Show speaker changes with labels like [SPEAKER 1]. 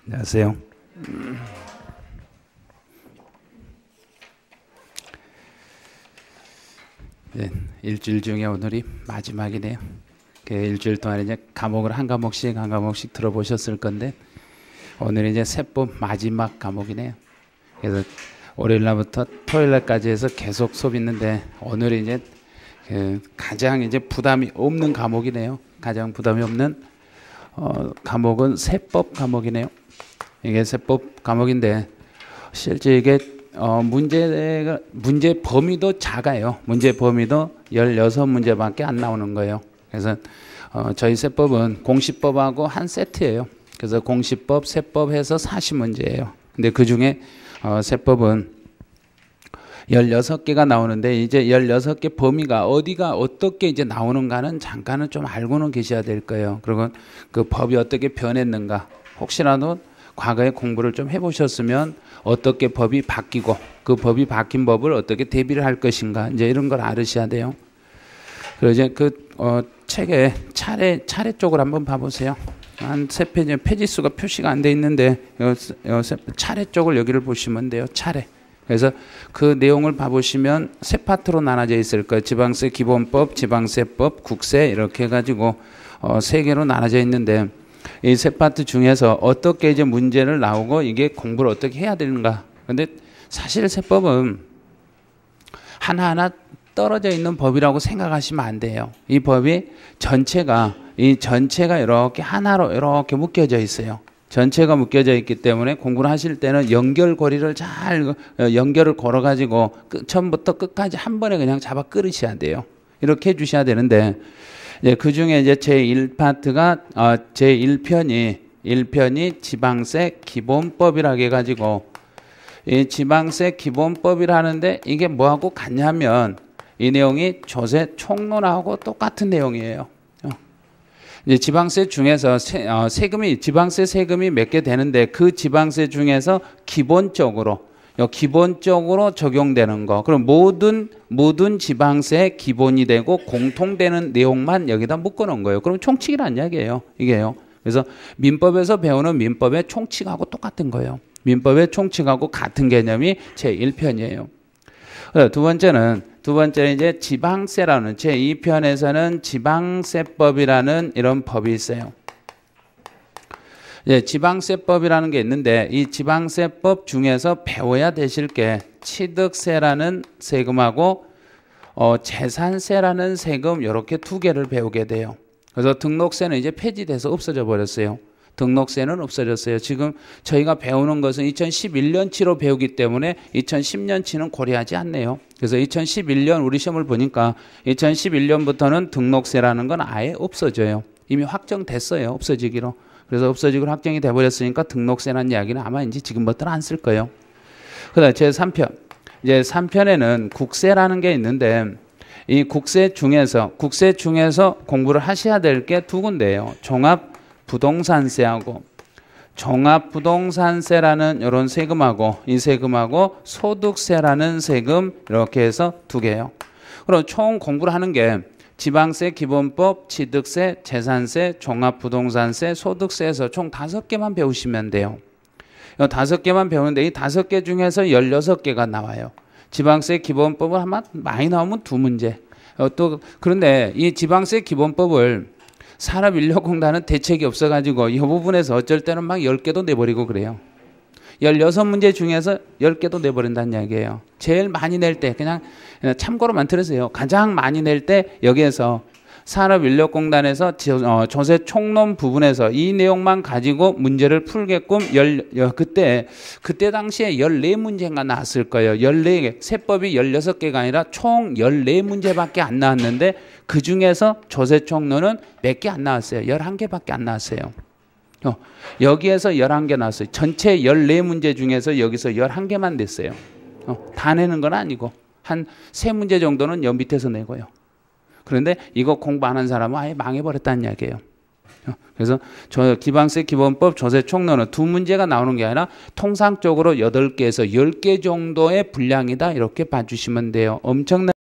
[SPEAKER 1] 안녕하세요. 네, 일주일 중에 오늘이 마지막이네요. 일주일 동안 이제 과목을 한 과목씩 들어보셨을 건데 오늘 이제 세법 마지막 과목이네요. 그래서 월요일 날부터 토요일 날까지 해서 계속 수업 있는데 오늘이 이제 가장 이제 부담이 없는 과목이네요. 가장 부담이 없는 과목은 세법 과목이네요. 이게 세법 과목인데 실제 이게 문제 범위도 작아요. 문제 범위도 16문제밖에 안 나오는 거예요. 그래서 저희 세법은 공시법하고 한 세트예요. 그래서 공시법, 세법 해서 40문제예요. 근데 그 중에 세법은 16개가 나오는데 이제 16개 범위가 어디가 어떻게 이제 나오는가는 잠깐은 좀 알고는 계셔야 될 거예요. 그리고 그 법이 어떻게 변했는가 혹시라도 과거에 공부를 좀 해보셨으면 어떻게 법이 바뀌고 그 법이 바뀐 법을 어떻게 대비를 할 것인가 이제 이런 걸 알으셔야 돼요. 그리고 이제 책의 차례 쪽을 한번 봐보세요. 한 3페이지 페이지 수가 표시가 안 돼 있는데 차례 쪽을 여기를 보시면 돼요. 차례. 그래서 그 내용을 봐보시면 세 파트로 나눠져 있을 거예요. 지방세 기본법, 지방세법, 국세 이렇게 해가지고 3개로 나눠져 있는데 이 세 파트 중에서 어떻게 이제 문제를 나오고 이게 공부를 어떻게 해야 되는가. 근데 사실 세법은 하나하나 떨어져 있는 법이라고 생각하시면 안 돼요. 이 법이 전체가 이렇게 하나로 이렇게 묶여져 있어요. 전체가 묶여져 있기 때문에 공부를 하실 때는 연결고리를 잘 연결을 걸어 가지고 처음부터 끝까지 한 번에 그냥 잡아 끌으셔야 돼요. 이렇게 해 주셔야 되는데 그 중에 이제 제1파트가 제1편이 지방세 기본법이라고 해가지고 이 지방세 기본법이라는데 이게 뭐하고 같냐면 이 내용이 조세 총론하고 똑같은 내용이에요. 이제 지방세 중에서 지방세 세금이 몇 개 되는데 그 지방세 중에서 기본적으로 적용되는 거. 그럼 모든 지방세의 기본이 되고 공통되는 내용만 여기다 묶어놓은 거예요. 그럼 총칙이란 이야기예요. 이게요. 그래서 민법에서 배우는 민법의 총칙하고 똑같은 거예요. 민법의 총칙하고 같은 개념이 제1편이에요. 두 번째는 이제 지방세라는 제2편에서는 지방세법이라는 이런 법이 있어요. 지방세법이라는 게 있는데 이 지방세법 중에서 배워야 되실 게 취득세라는 세금하고 재산세라는 세금 이렇게 2개를 배우게 돼요. 그래서 등록세는 이제 폐지돼서 없어져 버렸어요. 등록세는 없어졌어요. 지금 저희가 배우는 것은 2011년치로 배우기 때문에 2010년치는 고려하지 않네요. 그래서 2011년 우리 시험을 보니까 2011년부터는 등록세라는 건 아예 없어져요. 이미 확정됐어요. 없어지기로. 그래서 없어지기로 확정이 돼버렸으니까 등록세라는 이야기는 아마 이제 지금부터는 안 쓸 거예요. 그다음 제3편. 이제 3편에는 국세라는 게 있는데 이 국세 중에서 공부를 하셔야 될 게 2군데예요. 종합부동산세하고 종합부동산세라는 이런 세금하고 이 세금하고 소득세라는 세금 이렇게 해서 2개예요. 그럼 총 공부를 하는 게 지방세 기본법, 취득세, 재산세, 종합부동산세, 소득세에서 총 5개만 배우시면 돼요. 이 5개만 배우는데 이 5개 중에서 16개가 나와요. 지방세 기본법은 아마 많이 나오면 2문제. 그런데 이 지방세 기본법을 산업인력공단은 대책이 없어가지고 이 부분에서 어쩔 때는 막 10개도 내버리고 그래요. 16문제 중에서 10개도 내버린다는 이야기예요. 제일 많이 낼 때 그냥 참고로만 들으세요. 가장 많이 낼 때 여기에서 산업인력공단에서 조세 총론 부분에서 이 내용만 가지고 문제를 풀게끔 그때 당시에 14문제가 나왔을 거예요. 14개. 세법이 16개가 아니라 총 14문제밖에 안 나왔는데 그 중에서 조세 총론은 몇 개 안 나왔어요. 11개밖에 안 나왔어요. 여기에서 11개 나왔어요. 전체 14문제 중에서 여기서 11개만 냈어요. 다 내는 건 아니고 한 3문제 정도는 여 밑에서 내고요. 그런데 이거 공부 안 한 사람은 아예 망해버렸다는 이야기예요. 그래서 지방세 기본법 조세 총론은 2문제가 나오는 게 아니라 통상적으로 8개에서 10개 정도의 분량이다 이렇게 봐주시면 돼요. 엄청난